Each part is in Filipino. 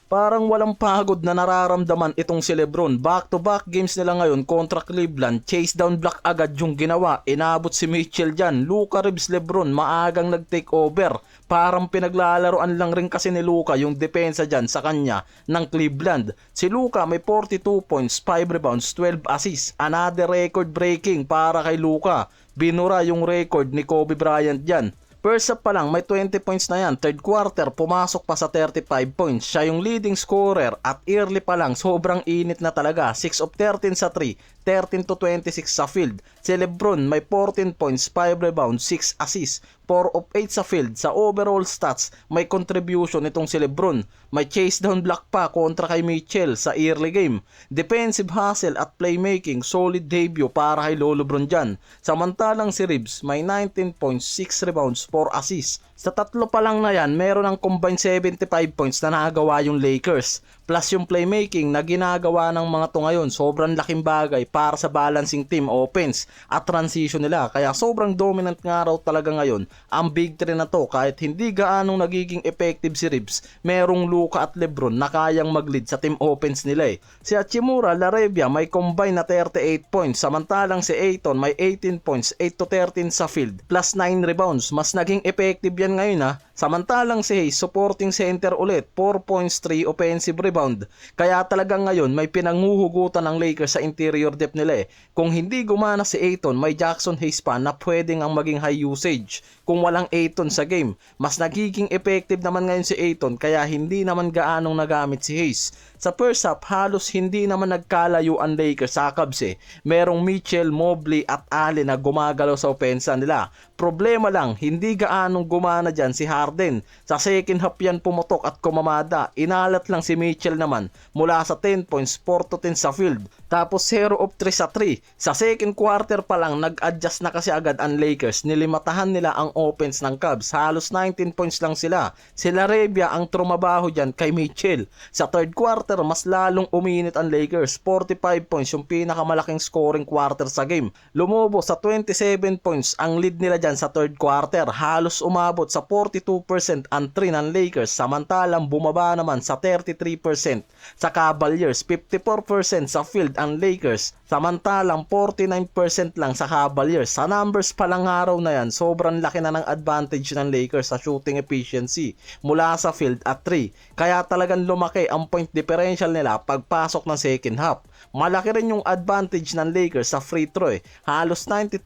Parang walang pagod na nararamdaman itong si Lebron. Back-to-back games nila ngayon kontra Cleveland. Chase down block agad yung ginawa. Inabot si Mitchell dyan. Luka Reeves Lebron maagang nag-take over. Parang pinaglalaroan lang rin kasi ni Luka yung depensa dyan sa kanya ng Cleveland. Si Luka may 42 points, 5 rebounds, 12 assists. Another record breaking para kay Luka. Binura yung record ni Kobe Bryant dyan. First up pa lang may 20 points na yan. Third quarter pumasok pa sa 35 points. Siya yung leading scorer at early pa lang sobrang init na talaga. 6 of 13 sa 3, 13 to 26 sa field. Si Lebron may 14 points, 5 rebounds, 6 assists, 4 of 8 sa field. Sa overall stats may contribution itong si Lebron. May chase down block pa kontra kay Mitchell sa early game. Defensive hustle at playmaking, solid debut para kay Lolo Bron dyan. Samantalang si Reeves may 19 points, 6 rebounds, 4 assists. Sa tatlo pa lang na yan, meron ng combined 75 points na nagawa yung Lakers. Plus yung playmaking na ginagawa ng mga to ngayon, sobrang laking bagay para sa balancing team offense at transition nila. Kaya sobrang dominant nga raw talaga ngayon ang big three na to. Kahit hindi gaanong nagiging effective si Reeves, merong Luka at Lebron na kayang mag-lead sa team offense nila eh. Si Hachimura Larebia may combined na 38 points, samantalang si Ayton may 18 points, 8 to 13 sa field, plus 9 rebounds. Mas naging effective yan ngayon ha. Samantalang si Hayes, supporting center ulit, 4 points, 3 offensive rebound. Kaya talagang ngayon may pinanghuhugutan ng Lakers sa interior depth nila eh. Kung hindi gumana si Ayton, may Jackson Hayes pa na pwedeng ang maging high usage. Kung walang Ayton sa game, mas nagiging effective naman ngayon si Ayton kaya hindi naman gaanong nagamit si Hayes. Sa first half, halos hindi naman nagkalayo ang Lakers sa Cavs eh. Merong Mitchell, Mobley at Allen na gumagalaw sa opensa nila. Problema lang, hindi gaanong gumana dyan si Harden. Sa second half yan pumutok at kumamada. Inalat lang si Mitchell naman mula sa 10 points, 4 to 10 sa field. Tapos 0 of 3 sa 3. Sa second quarter pa lang, nag-adjust na kasi agad ang Lakers. Nilimatahan nila ang offense ng Cavs. Halos 19 points lang sila. Si Larebia ang trumabaho dyan kay Mitchell. Sa third quarter, mas lalong uminit ang Lakers. 45 points yung pinakamalaking scoring quarter sa game. Lumobo sa 27 points ang lead nila dyan sa third quarter. Halos umabot sa 42% ang 3 ng Lakers. Samantalang bumaba naman sa 33% sa Cavaliers. 54% sa field ang Lakers. Samantalang 49% lang sa Cavaliers. Sa numbers pa lang araw na yan, sobrang laki na ng advantage ng Lakers sa shooting efficiency mula sa field at 3. Kaya talagang lumaki ang point differential nila pagpasok ng second half. Malaki rin yung advantage ng Lakers sa free throw eh. Halos 92%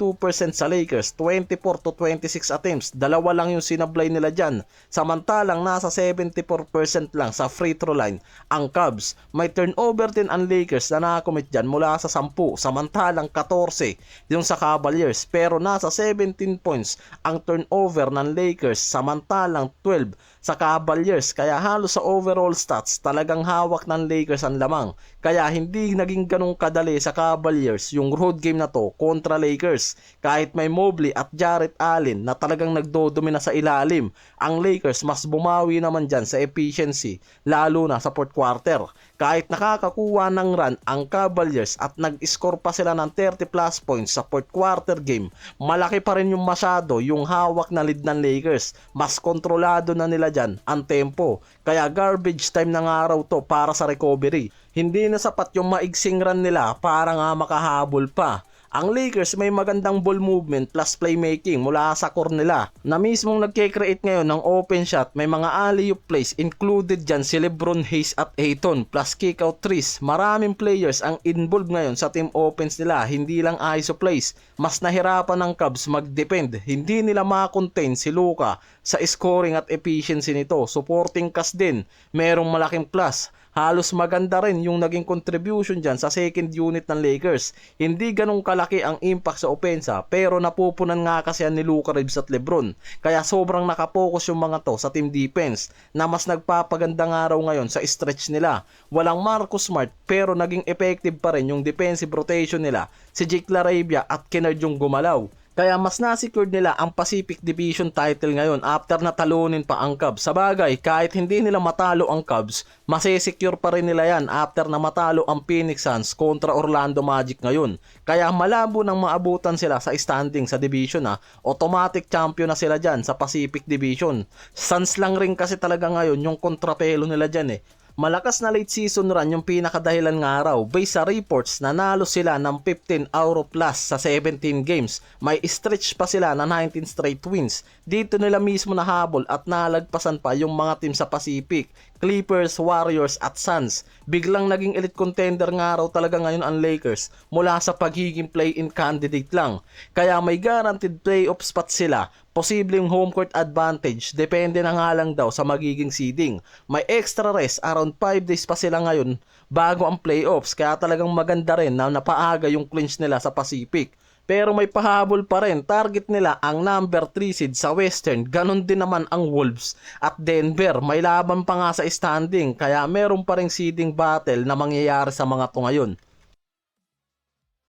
sa Lakers, 24 to 26 attempts. Dalawa lang yung sinablay nila dyan. Samantalang nasa 74% lang sa free throw line ang Cavs. May turnover din ang Lakers na nakakomit dyan mula sa 10. Samantalang 14 yung sa Cavaliers. Pero nasa 17 points ang turnover ng Lakers. Samantalang 12 sa Cavaliers. Kaya halos sa overall stats talagang hawak ng Lakers ang lamang. Kaya hindi naging ganong kadali sa Cavaliers yung road game na to kontra Lakers. Kahit may Mobley at Jarrett Allen na talagang nagdodomina sa ilalim, ang Lakers mas bumawi naman dyan sa efficiency, lalo na sa fourth quarter. Kahit nakakakuha ng run ang Cavaliers at nag-score pa sila ng 30 plus points sa fourth quarter game, malaki pa rin yung masyado yung hawak na lead ng Lakers. Mas kontrolado na nila dyan ang tempo. Kaya garbage time na nga raw to para sa recovery. Hindi na sapat yung maigsing run nila para nga makahabol pa. Ang Lakers may magandang ball movement plus playmaking mula sa core nila na mismong nagke-create ngayon ng open shot. May mga alley-oop plays included dyan si Lebron, Hayes at Ayton plus kick-out threes. Maraming players ang involved ngayon sa team offense nila, hindi lang ISO plays. Mas nahirapan ng Cavs mag-defend. Hindi nila ma-contain si Luka sa scoring at efficiency nito. Supporting cast din, merong malaking plus. Halos maganda rin yung naging contribution dyan sa second unit ng Lakers. Hindi ganong kalaki ang impact sa opensa pero napupunan nga kasi ni Luka Reeves at Lebron. Kaya sobrang nakapokus yung mga to sa team defense na mas nagpapaganda nga raw ngayon sa stretch nila. Walang Marcus Smart pero naging effective pa rin yung defensive rotation nila. Si Jake LaRavia at Kennard yung gumalaw. Kaya mas na-secured nila ang Pacific Division title ngayon after natalunin pa ang Cavs. Sabagay, kahit hindi nila matalo ang Cavs, masesecure pa rin nila yan after na matalo ang Phoenix Suns kontra Orlando Magic ngayon. Kaya malabo nang maabutan sila sa standing sa division ha. Automatic champion na sila dyan sa Pacific Division. Suns lang rin kasi talaga ngayon yung kontrapelo nila dyan eh. Malakas na late season run yung pinakadahilan nga raw based sa reports na nalo sila ng 15 Euro plus sa 17 games. May stretch pa sila na 19 straight wins. Dito nila mismo nahabol at nalagpasan pa yung mga team sa Pacific, Clippers, Warriors at Suns. Biglang naging elite contender nga raw talaga ngayon ang Lakers mula sa pagiging play-in candidate lang. Kaya may guaranteed playoff spot sila. Posibleng home court advantage, depende na nga lang daw sa magiging seeding. May extra rest, around 5 days pa sila ngayon bago ang playoffs, kaya talagang maganda rin na napaaga yung clinch nila sa Pacific. Pero may pahabol pa rin, target nila ang number 3 seed sa Western, ganon din naman ang Wolves at Denver. May laban pa nga sa standing, kaya meron pa ring seeding battle na mangyayari sa mga to ngayon.